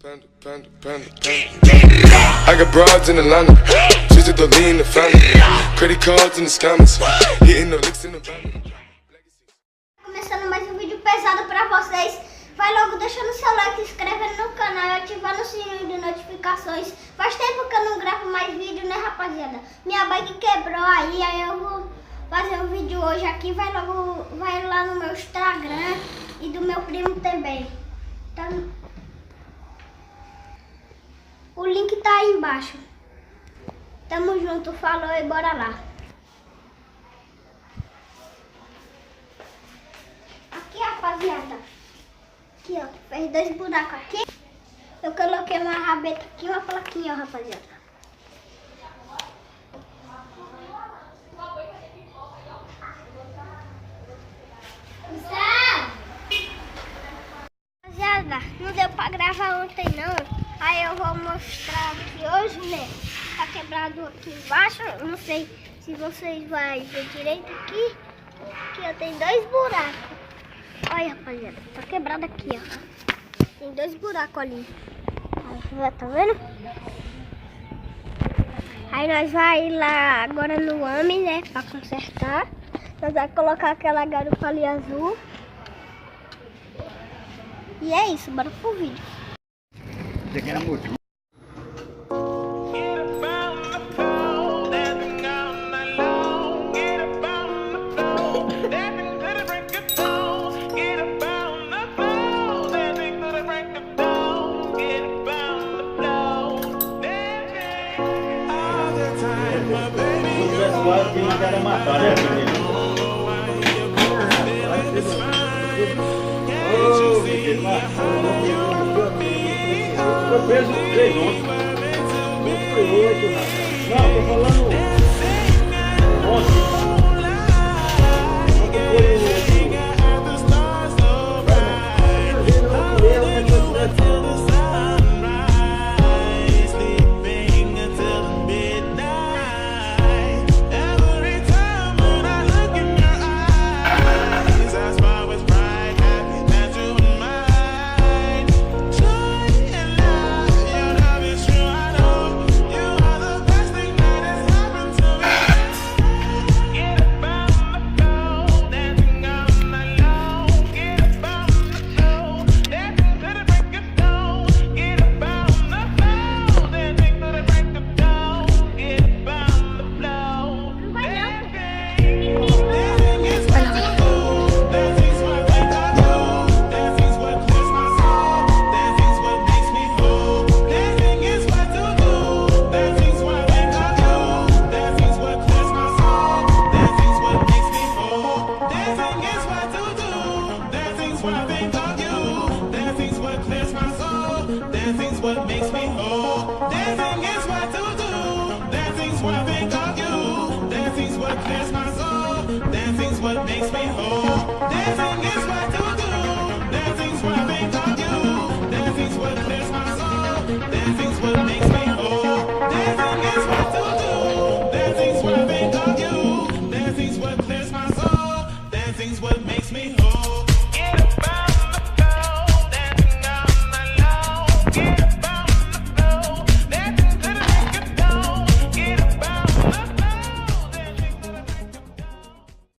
I got broads in Atlanta, just to lean the family, credit cards in the scammers, hitting the licks in the van. Começando mais um vídeo pesado pra vocês. Vai logo deixando seu like, se inscrevendo no canal e ativando o sininho de notificações. Faz tempo que eu não gravo mais vídeo, né, rapaziada? Minha bike quebrou aí eu vou fazer um vídeo hoje aqui. Vai lá no meu Instagram e do meu primo também. Tá? O link tá aí embaixo. Tamo junto, falou e bora lá. Aqui, rapaziada. Aqui, ó. Fez 2 buracos aqui. Eu coloquei uma rabeta aqui, uma plaquinha, ó, rapaziada. Rapaziada, não deu pra gravar ontem não. Aí eu vou mostrar aqui hoje, né? Tá quebrado aqui embaixo. Não sei se vocês vão ver direito aqui. Aqui ó, tem 2 buracos. Olha, rapaziada, tá quebrado aqui, ó. Tem 2 buracos ali. Aí, tá vendo? Aí nós vai lá agora no AME, né? Pra consertar. Nós vamos colocar aquela garupa ali azul. E é isso, bora pro vídeo. Aqui na música. Quase que não quero matar, né, menino? Eu peso 3 ontem. Foi 8, não, tô falando ontem. Dancing's what makes me whole. Dancing is what to do. Dancing's what I think of you. Dancing's what clears my soul. Dancing's what makes me whole. Dancing is what to do. Dancing's what I think of you. Dancing's what clears my soul. Dancing's what makes me whole. Dancing is what to do. Dancing's what I think of you. Dancing's what clears my soul. Dancing's what makes me whole. Get up on the floor, dancing on the low. Get